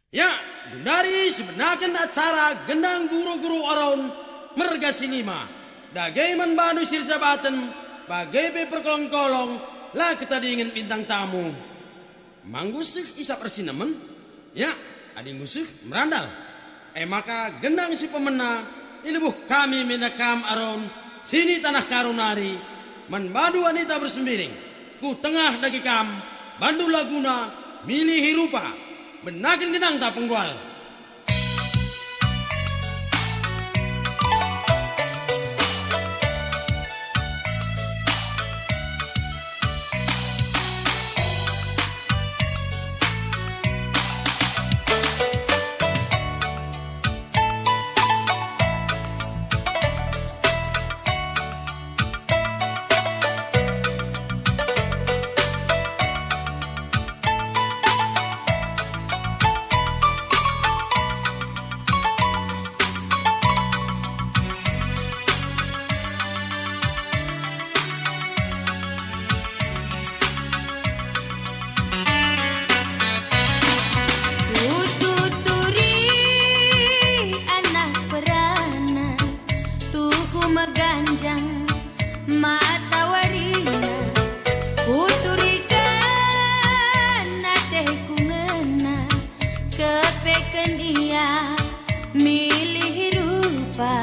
Ya, dari sebenarnya acara gendang guru-guru aron merga sinima. Dagai manbanu sirjabatan, bagai perkolong-kolong, lah kita diingin bintang tamu. Manggusih isap persinaman, ya, ading gusih merandal. Maka gendang si pemena, ilebuh kami menakam aron, sini tanah karunari, manbadu wanita bersembiring. Ku tengah dagi kam, bandu laguna, milih hirupa, benakin gendang tak penggwal. Maganjang mata warina uturikan nateh kungena kepeken ia milih rupa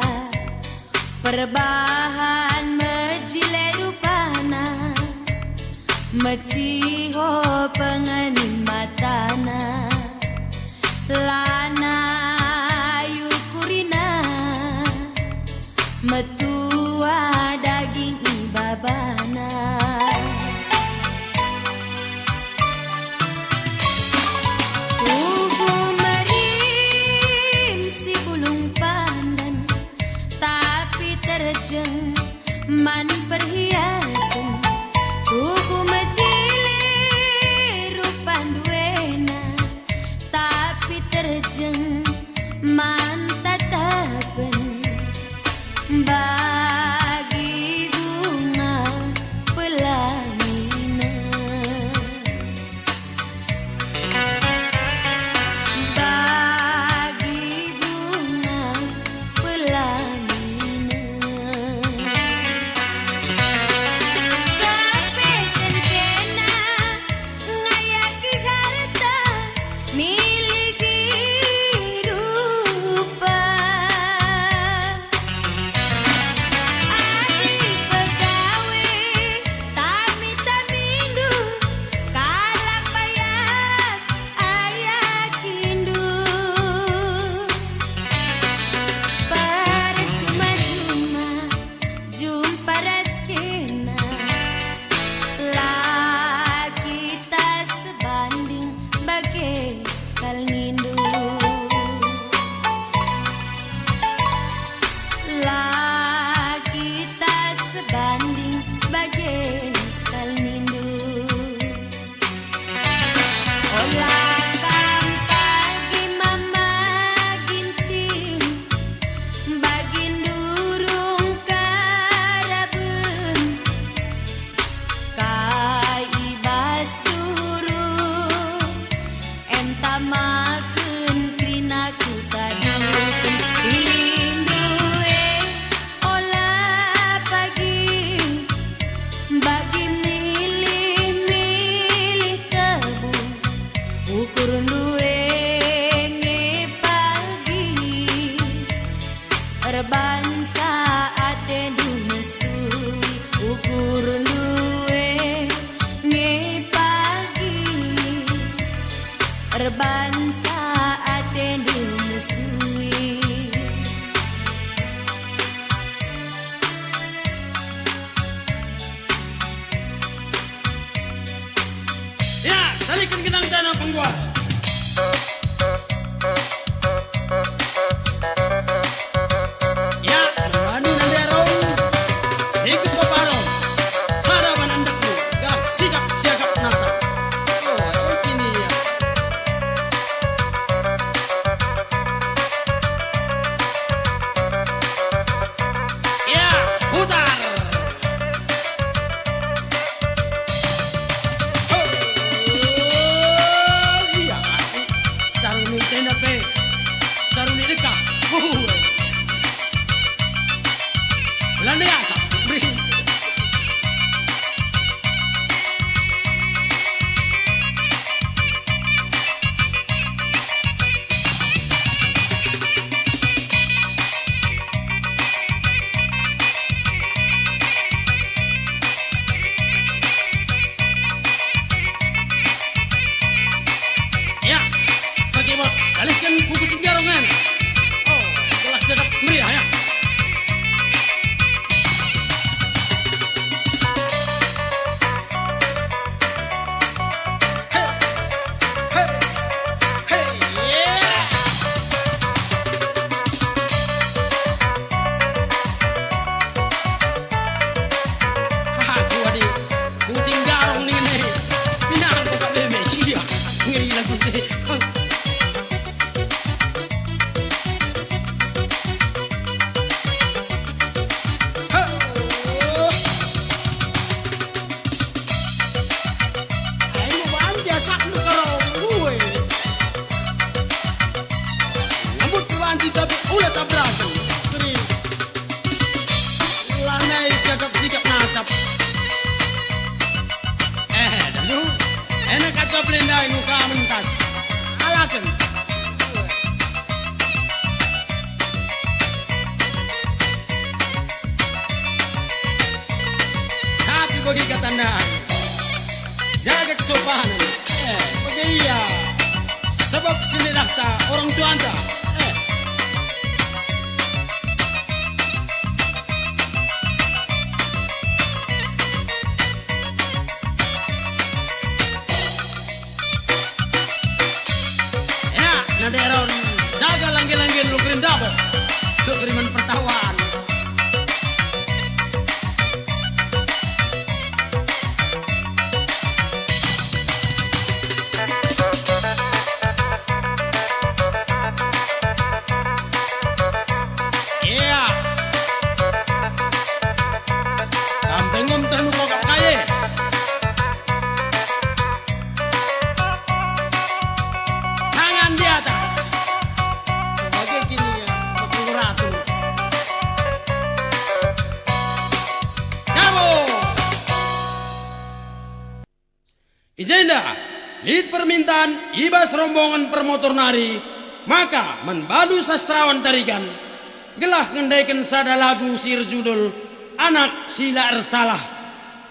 perbahan mejile rupana meciho pengenin matana lana yukurina metua daging ibabana tugu merim si bulung pandan tapi terjeng man perhiasan tugu mejili rupan duena tapi terjeng man tatapen bagi bunga pelamina bagi bunga pelamina kapeten kena ngayaki harta miliki rupa Bangsa ate dunesui ukur duwe nge pagi bangsa ate dunesui Ya, salikan gendang tanah penggwal. bagi ketandaan. Jaga kesopanan. Bagi iya. Sebab sini dakta orang tua anda. Ya, naderon jaga langgi-langgi lu kirim dapur. Lu kiriman pertawan. Ijenda, lid permintaan ibas rombongan permotor nari, maka membadu sastrawan tarigan, gelah ngendaikan sada lagu sir judul Anak Sila Ersalah.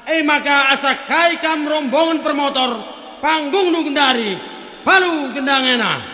Maka asa kai kam rombongan permotor, panggung nu gendari, palu gendangena.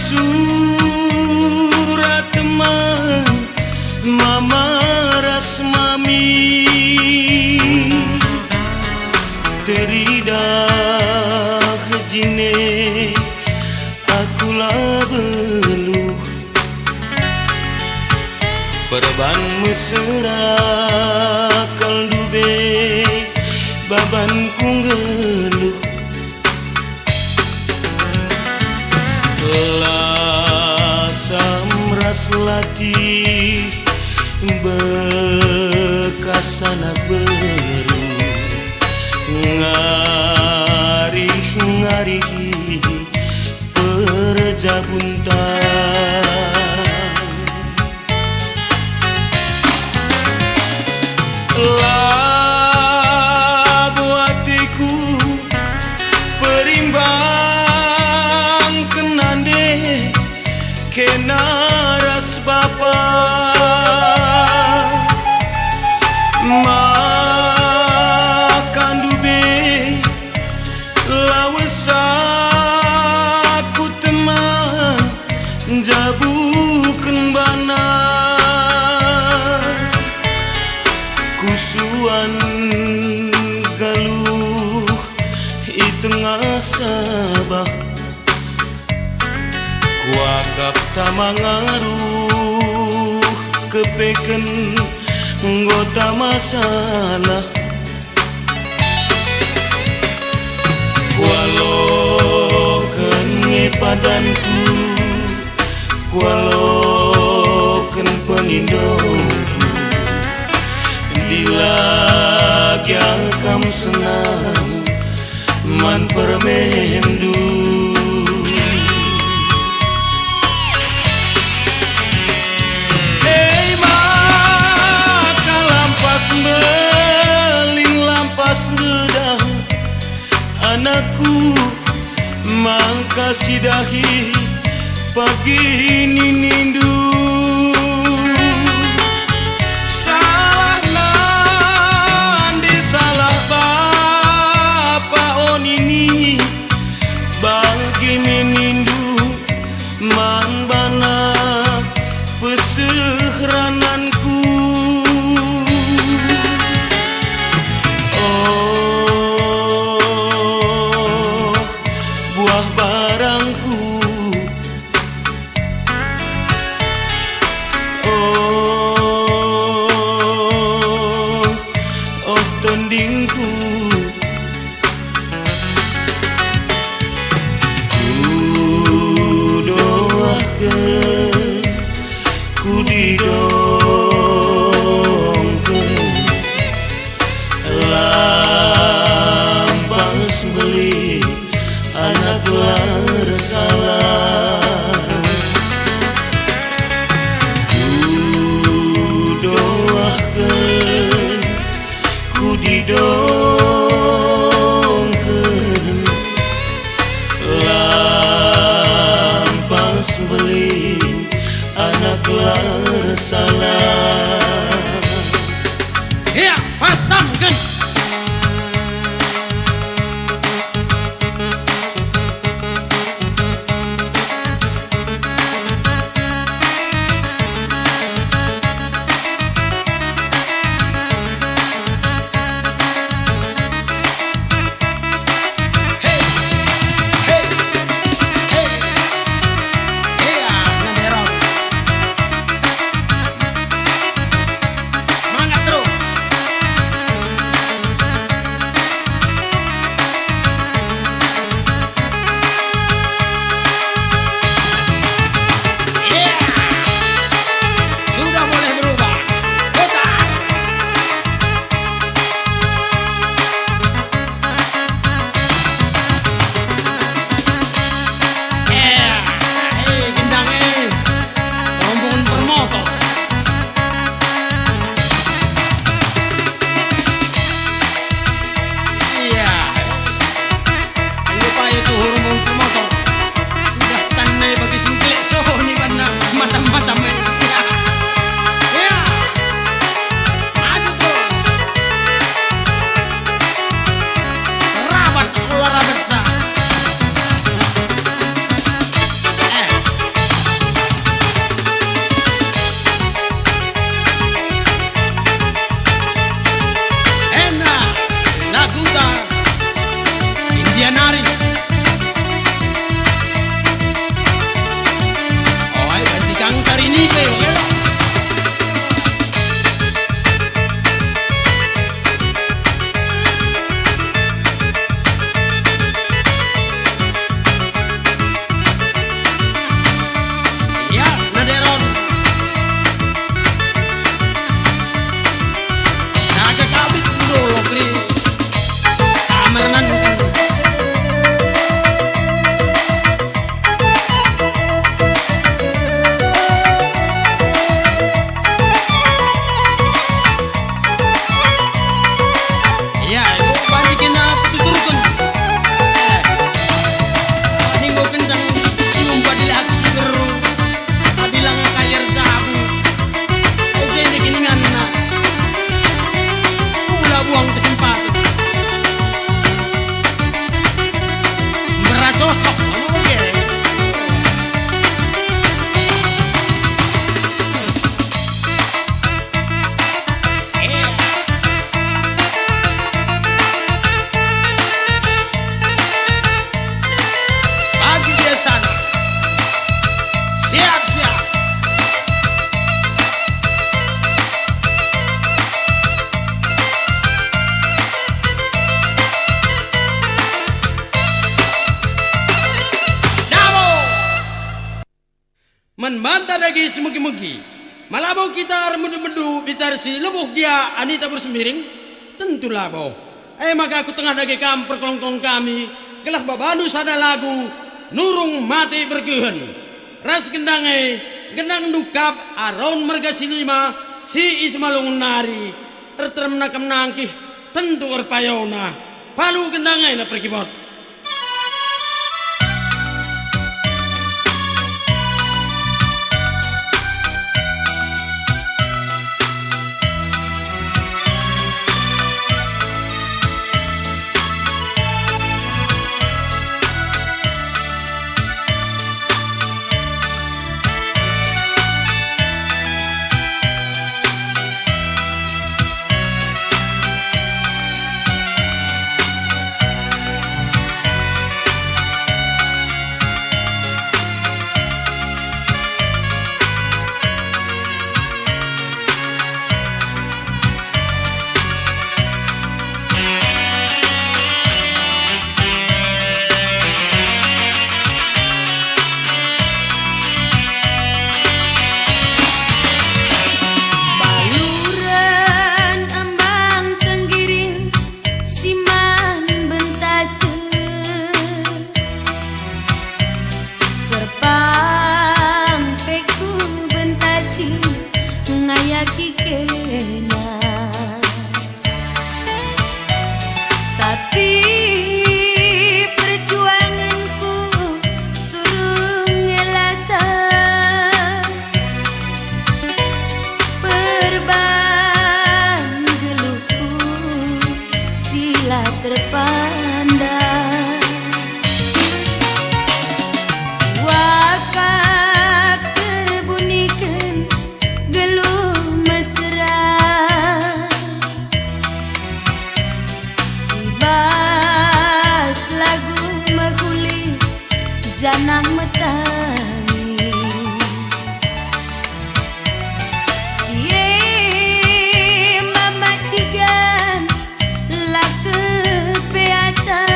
Surat teman mama ras mami teridah jine akulah beluh perban mesra kaldube baban kunggeluh samras latih bekas anak baru ngarih perjabuntan labu hatiku perimbang kenande kenaras bapa makan dube lawesaku teman jabukan bana kusuan galuh di tengah sabah kuakak tamangaruh kepeken nggota masalah kualoken ngepadanku kualoken penindongku lagi kamu senang man permendu makasih dahi pagi ini nindu salah nandi salah bapa on ini bagi menindu man bana pesehrananku buah barangku tendingku ku doakan ku didongkan lambang sembeli anak salah ku doakan ku didongkan lambang sembeli anak salah ya patamkan membantah lagi semugi-mugi malabo kita mendu-mendu bicara si lebuh dia anita bersemiring tentu labo maka aku tengah lagi kamper kelongkong kami gelah babanu sada lagu nurung mati bergehen ras gendange gendang dukap aron merga silima si ismalung nari termenakam nangkih tentu erpayona palu gendange na perkibot janah metani sie mama tigan la kepeatan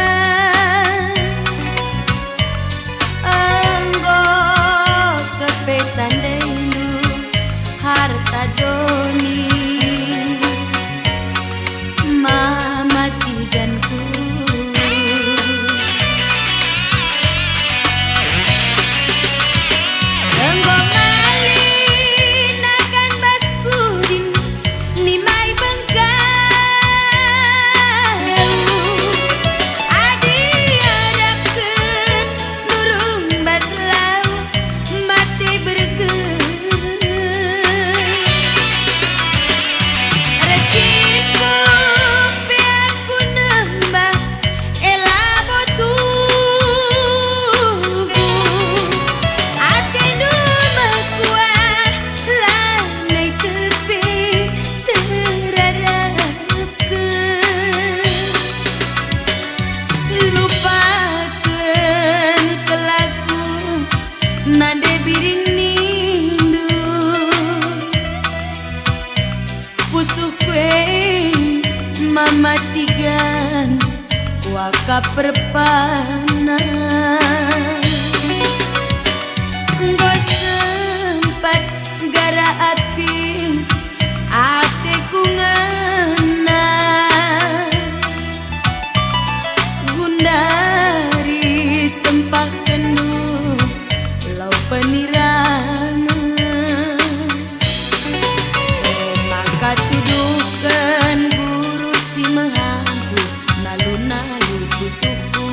anggo kepetan denu harta doni mama tiganku nade biring nindu pusuh kue mama tigan waka perpana nggo sempat gara api ateku ngena gundari tempah kendu lau penirangan maka tuduhkan guru si mehantu nalu-nalu pusuku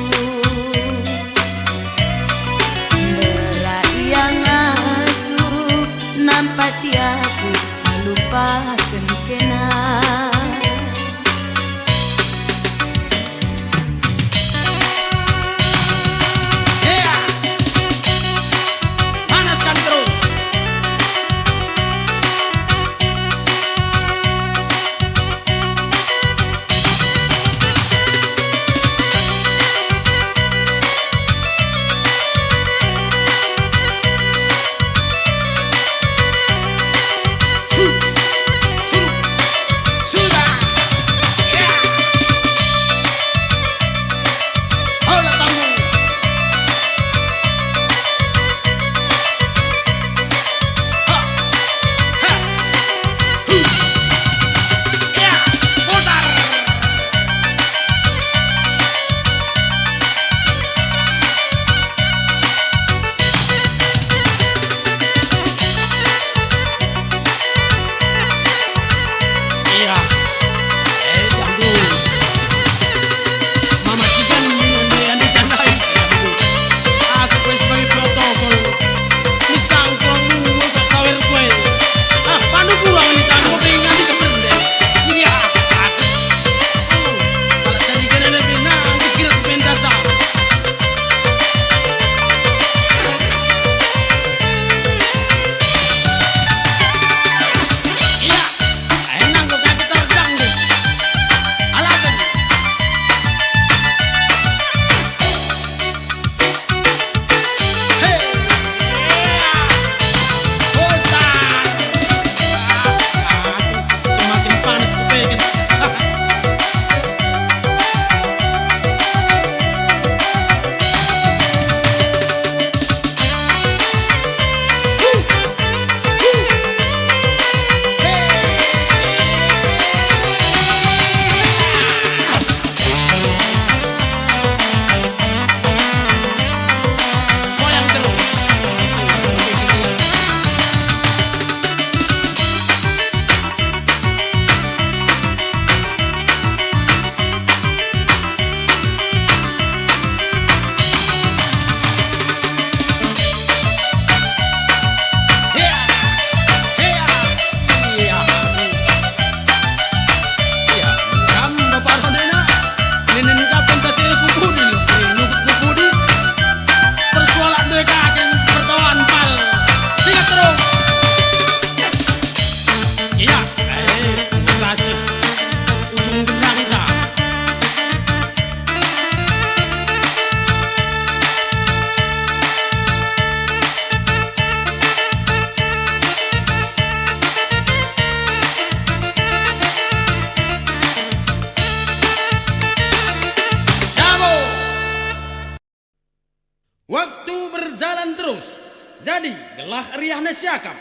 terus. Jadi gelah riahna siakap.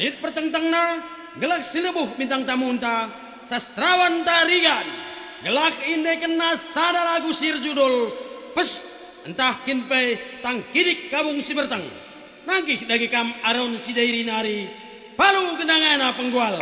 Lit pertengtengna gelah silebuh bintang tamunta sastrawan tarigan. Gelah inde kena sada lagu sir judul pes entah kinpe tang kidik kabung si berteng. Nangkih dagi kam aron si dairi nari palu genangana penggual.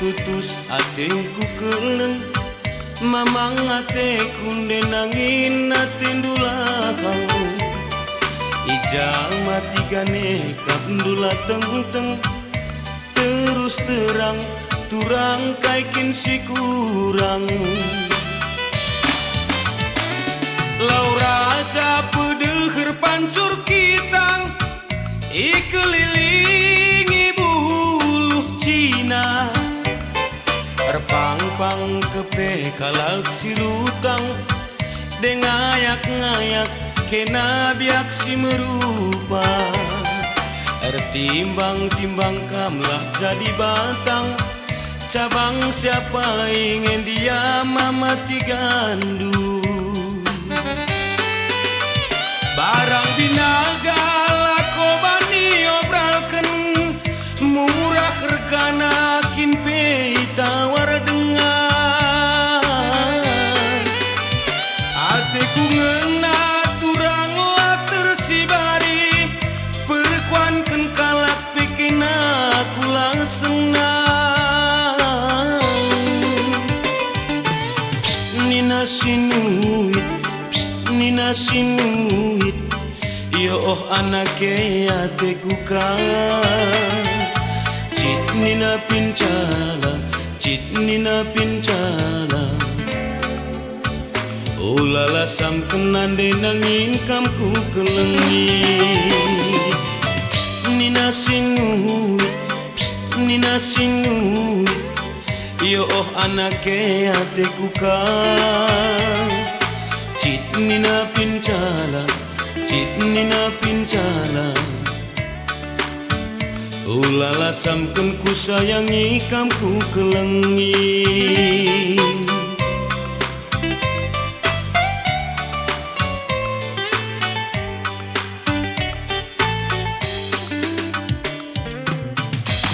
Tutus ateku keleng mamang ateku ndenangin atindulakang ijang mati gane kapndula teng-teng terus terang turang kaikin si kurang Laura ja pedeher pancur kitang ikelilingi buluh Cina Pang kepe kalak sirutang dengayak-ngayak kena biak si merupa timbang-timbang kamlah jadi batang cabang siapa ingin dia mamati gandu barang binaga lako bani obralken murah regana kinpe tawar dengar ateku ngena turang lah tersibari perkuan ken kalak bikin aku langsung nang Nina sinuit yo oh anake ateku kan Cit nina pincala Ulala sam kenande nanging kamku kelengi Nina sinuit Yo oh anake ateku kan Cit nina pincala Ulala samken ku sayangi kamku kelengi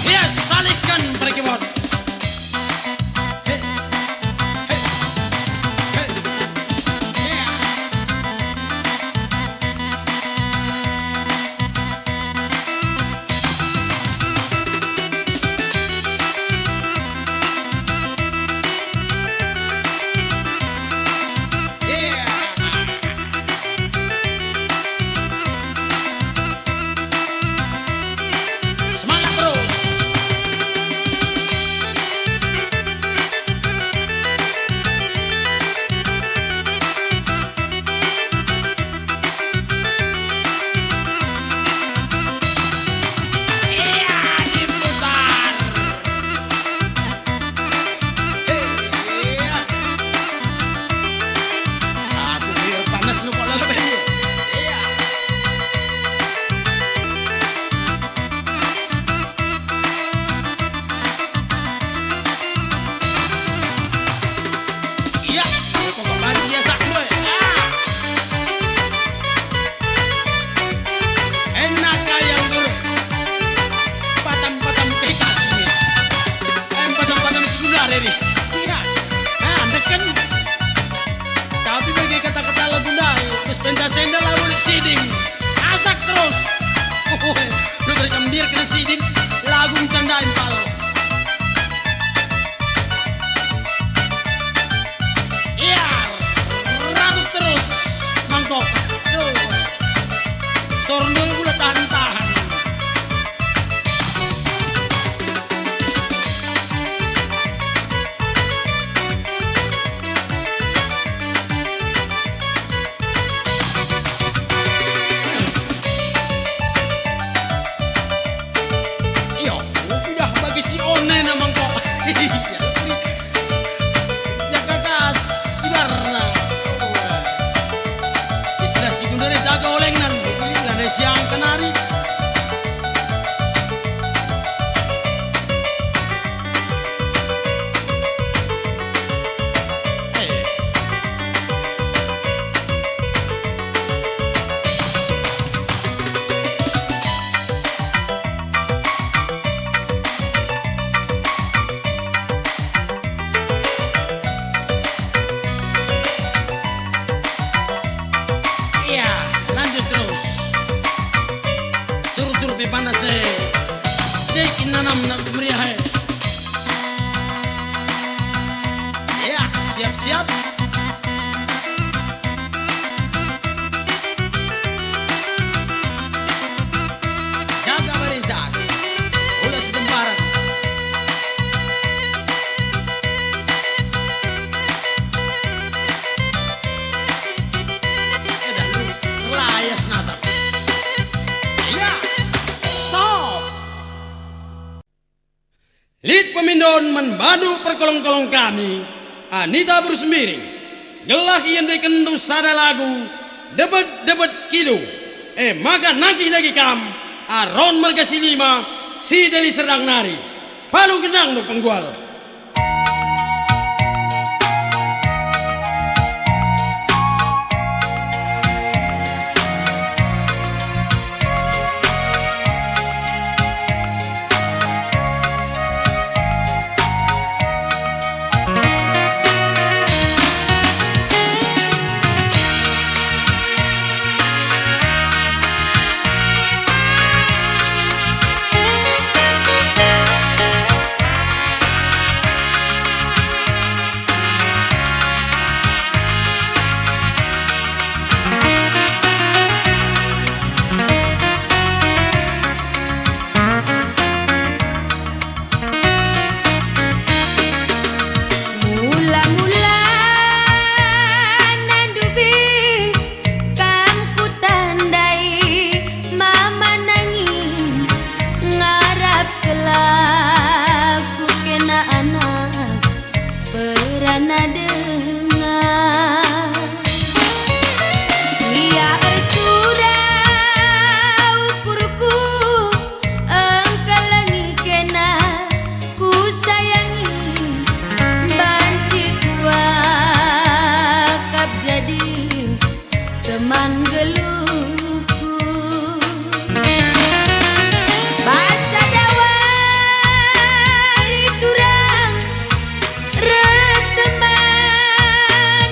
Yes, salihkan pada keyboard. ron membadu perkolong-kolong kami Anita bersemiring gelah yang dikendu sada lagu debet kidu maka nagih lagi kam aron merga silima si dari Serdang Nari palu gendang do penggual. Teman geluhku basa dawari turang reteman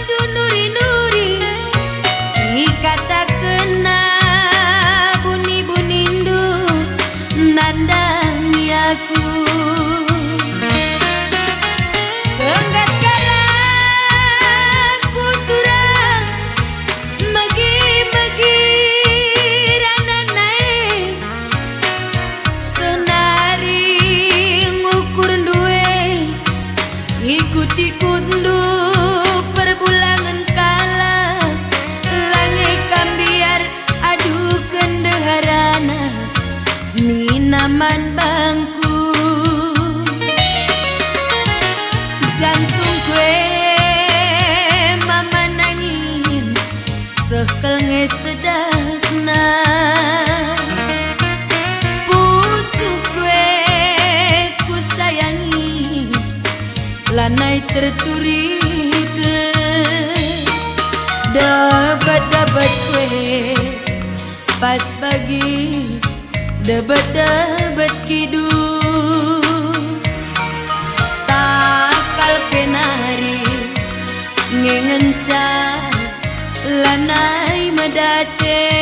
du nuri-nuri ikata kena buni-bunindu nandang aku senggat kundu perbulangan kala langit kambiar aduh kendeharana ninaman bangku jantung gue mama nangin sekelnge sedakna pusuk gue ku sayangi lanai terturike dapat kue pas pagi dapat kidu takal kenari ngengenca lanai medate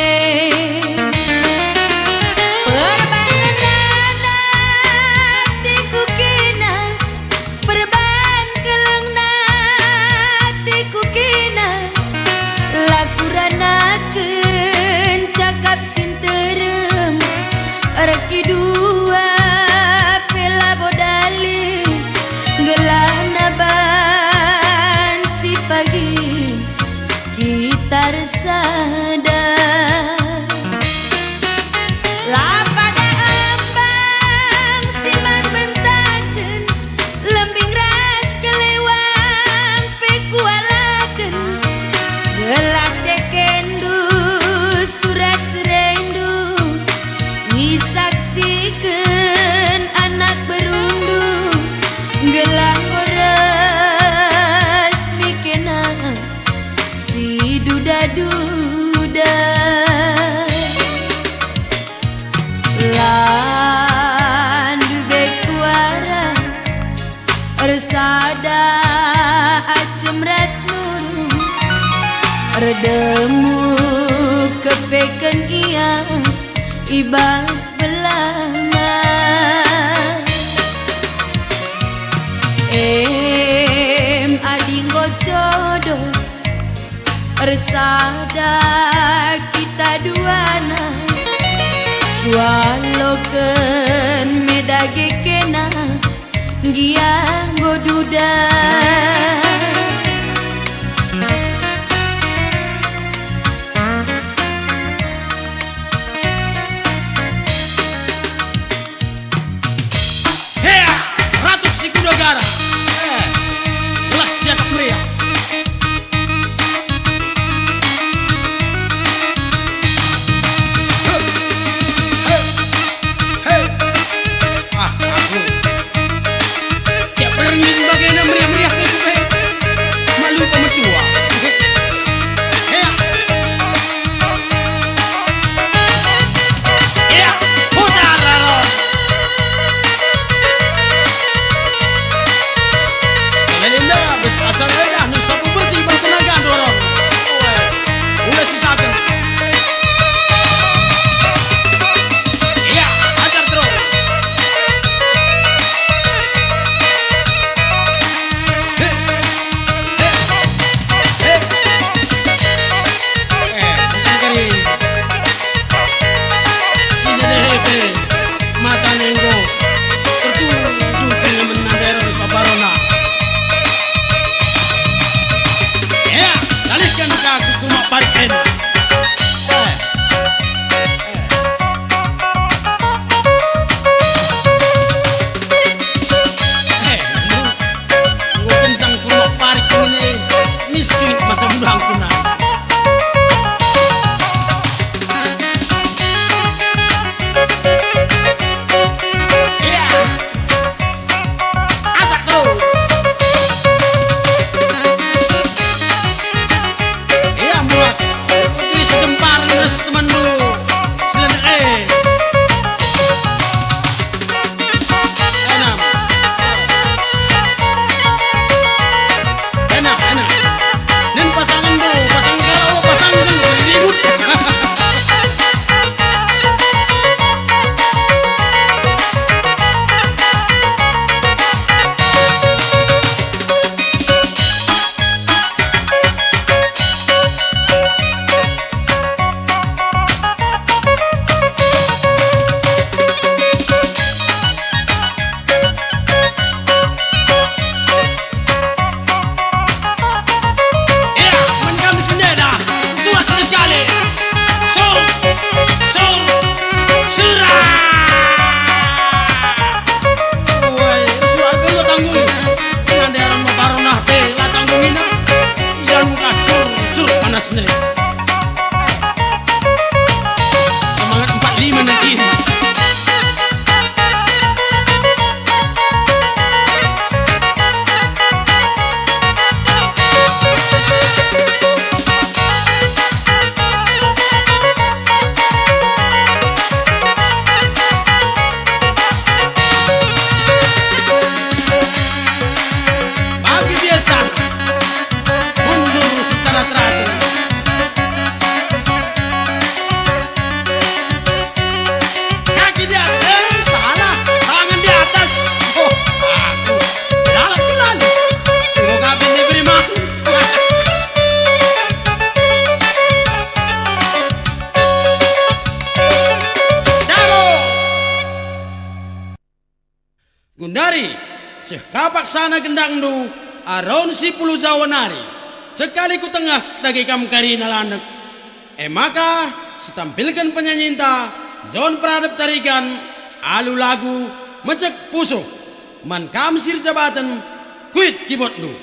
cakap sinterem reki dua pela bodali gelana banci pagi kita resada lapada ambang siman bentasen lembing ras kelewang pekualaken gelah tekendu surat cerendu isaksikan anak berundu gelah ores mikena si duda-duda landu bekuara resada acem ras nuru redemu kepeken ia ibas belanga adinggo jodoh resada kita duana waloken medage kena gia goduda palaksana gendang du aron si puluh jawanari sekali ku tengah dagi kam karina landek. Maka sitampilkan penyanyinta John Pradep tarikan alu lagu mecek pusuh man kam sir jabatan kuit kibot du.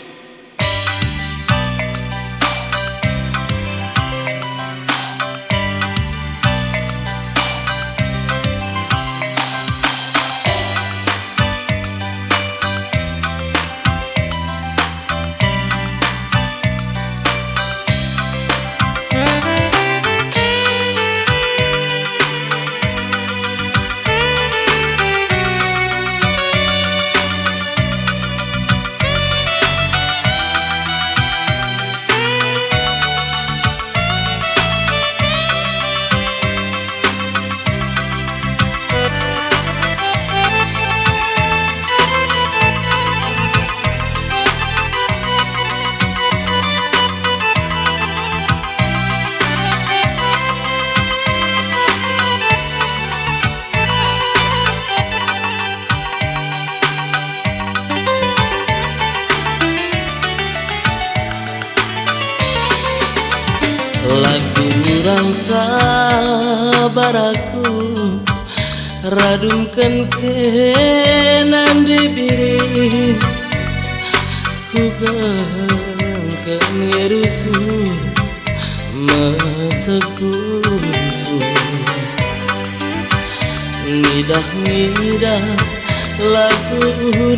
Lagu urang sabar aku radumkan kenan dibiri ku gangkan ngerusu macak pusu nidah lagu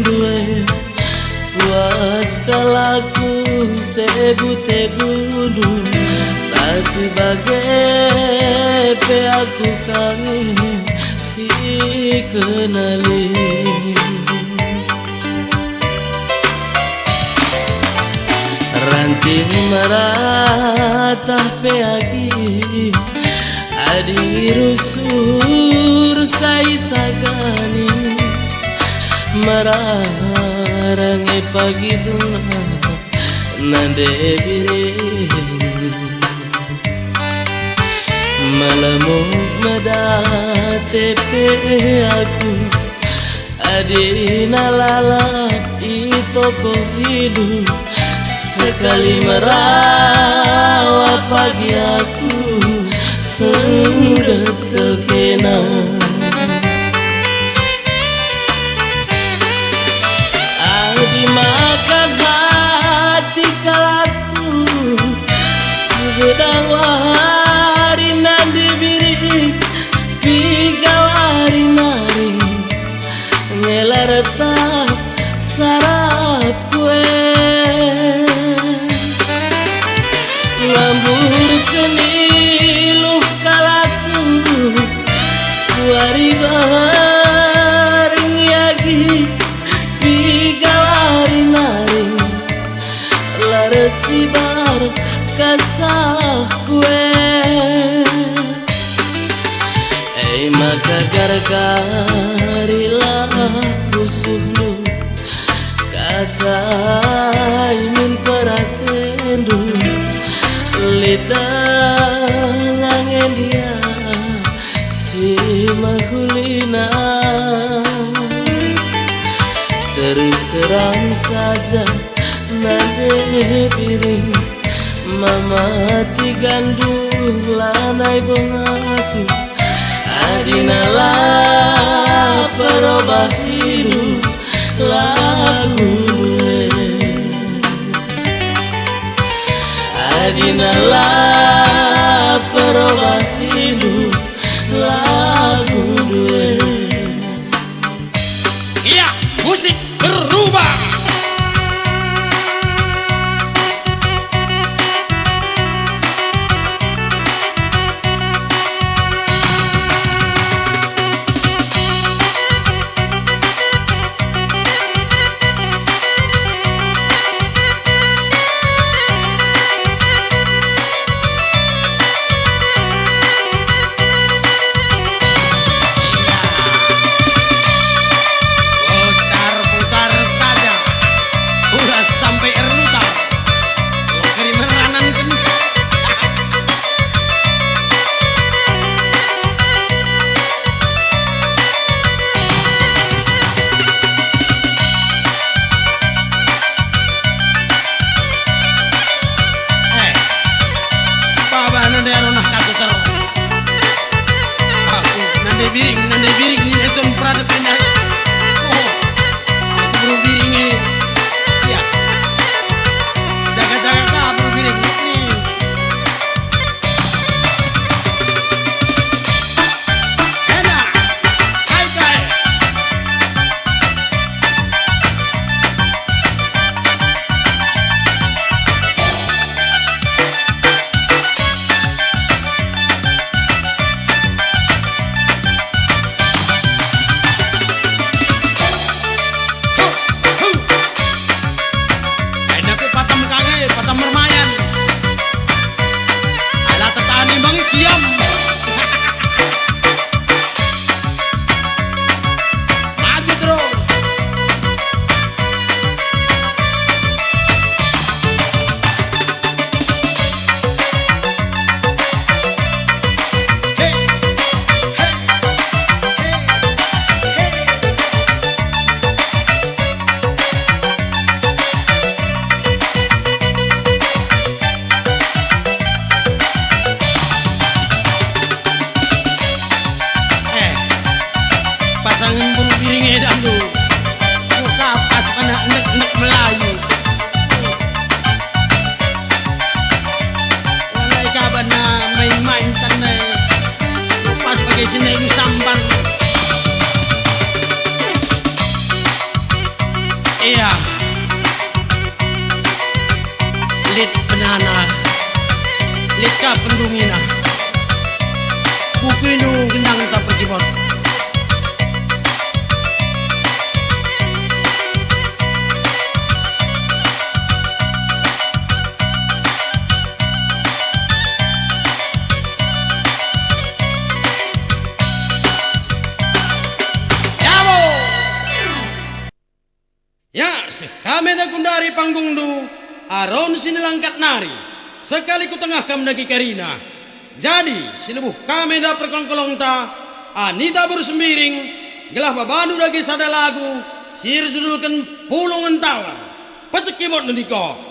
duwe puas kalaku tebu tapi bagai pe aku kangen si kenali ranting maratah pe agi adi rusur sai sagani mararange pagi bunga nande biring malamuk medate pe aku adina lalap itoko hidup sekali merawat pagi aku sengget kelkena adi makan hati kalaku sugedang wahari nandi biri pigawari nari ngelareta sarap kue ngambur keniluh kalaku suari bareng yagi pigawari nari laresi bar kasah kue maka gar-garilah pusuhnu kacai min peratendu lidah ngangen dia si mahulina terus terang saja nade piring mama tigandung lanai bongasuh adinala perubah hidup lagu adinala perubah hidup lagu Iya, musik berubah. lit penana, lit ka pendungina, buku inu gendang tak perkibot. Ya, kami dah gundari panggung du, aron sinilangkat nari, sekali ku tengah kam dagi Karina. Jadi, silebuh kami dah perkolong-kolong ta, anita bersembiring, gelah babanu dagi sada lagu, sir judulkan pulungan tawan, pecek kibot nundiko.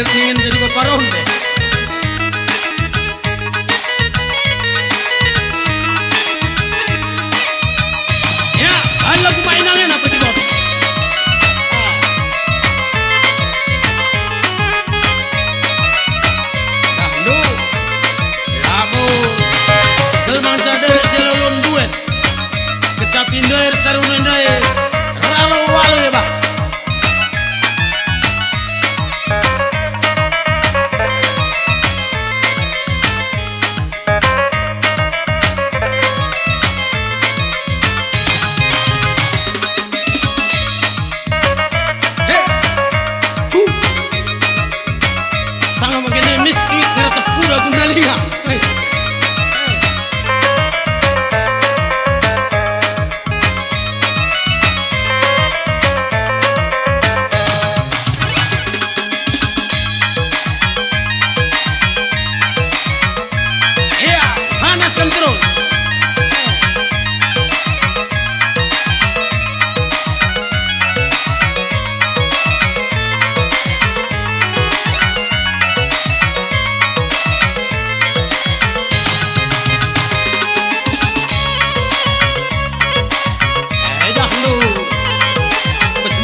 ingin jadi baparon deh. Ya, ayo mainannya apa coba? Dahulu, labu, teman sadar selulun duet, kecapin doer sarunan doer, ralu walu ya bah.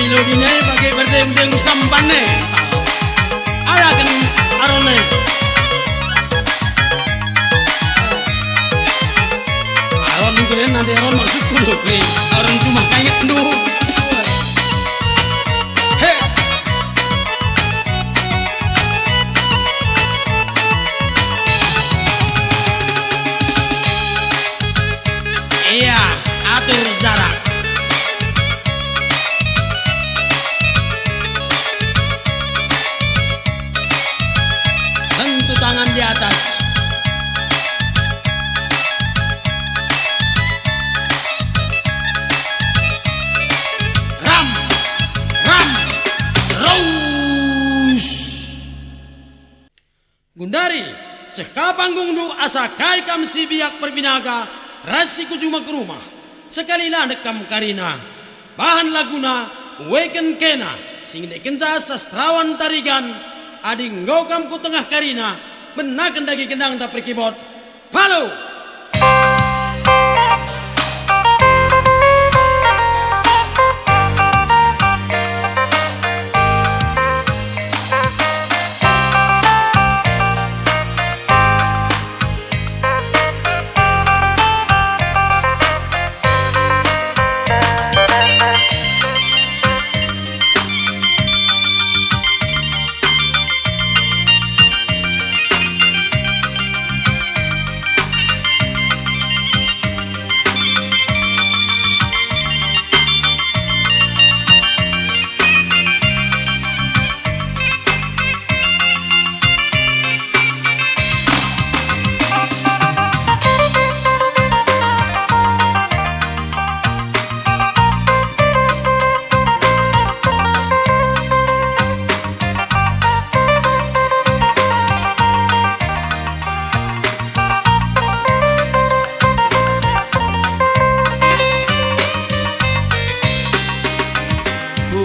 Melodinya pakai berdeng-deng sampane, ada kan arone. Aron kalian nanti aron masuk dulu, aron cuma kayak dulu. Hei, iya, atur jarak. Tangan di atas. Ram, Rose. Gundari, seka panggung du asa kai kam si biak perbinaga, rasi kujuma ke rumah. Sekali landek kam karina, bahan laguna, weken kena, sing dekenca sastrawan tarigan, adi ngokam ku tengah karina, benakan dagi kendang tak perkibot. Palu!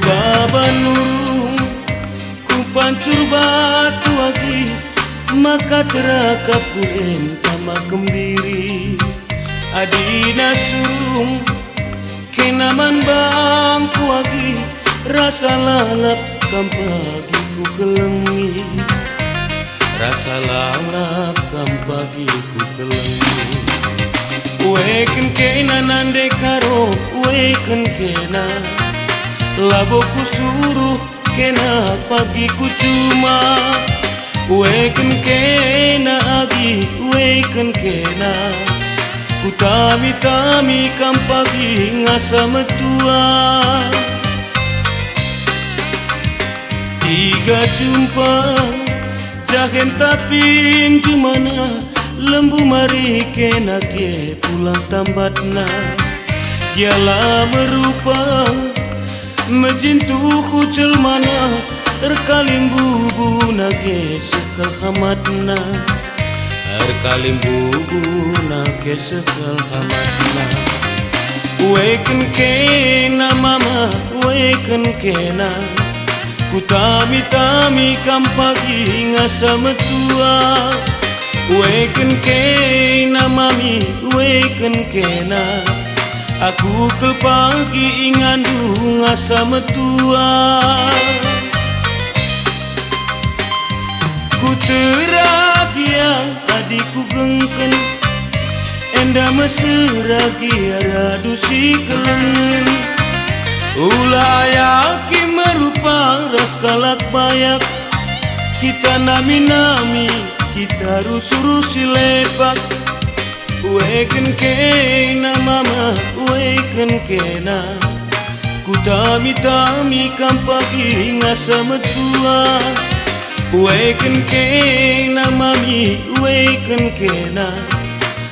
Babanurung ku pancur batu lagi, maka terakap ku entama kembiri. Adina surung kenaman bangku lagi, rasa lalap kam pagi ku kelengi. Rasa lalap kam pagi ku kelengi. Weken kena nande karo, weken kena labo ku suruh kena pagi ku cuma. Weken kena agi, weken kena ku tami-tami kam pagi ngasa metua. Tiga jumpa jahen tapin jumana, lembu mari kena ke pulang tambatna. Giala merupa Menjintu kucel mana terkalim bubu nage sekal hamatna, terkalim bubu nage sekal hamatna. Weken kena mama, weken kena Ku tami-tami kam pagi ngasa metua Weken kena mami, weken kena Aku kel pagi ingandu ngasa metua Ku teragia adikku gengken Enda meseragia radu si kelengen Ulah yaki merupa ras kalak bayak Kita nami-nami, kita rusuh-rusi lepak Weken kena mama, weken kena Ku tami-tami kam pagi ngasa metua Weken kena mami, weken kena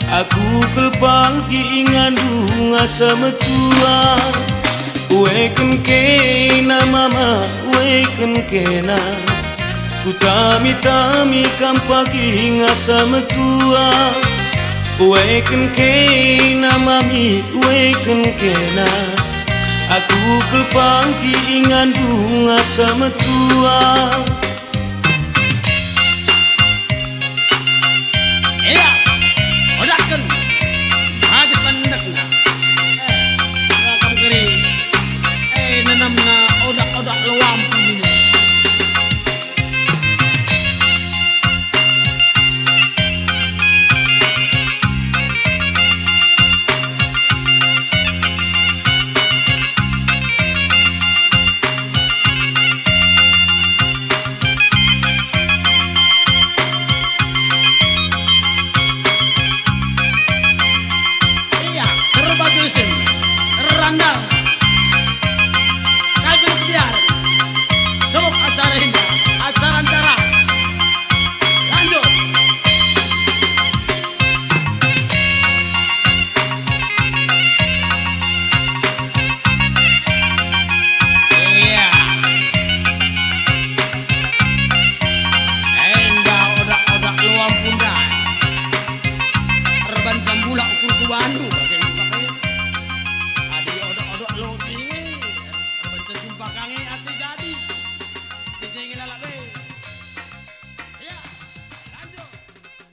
Aku kel pagi ingandu ngasa metua Weken kena mama, weken kena Ku tami-tami kam pagi ngasa metua Weken kena mami, weken kena Aku kel pagi ingandu ngasa metua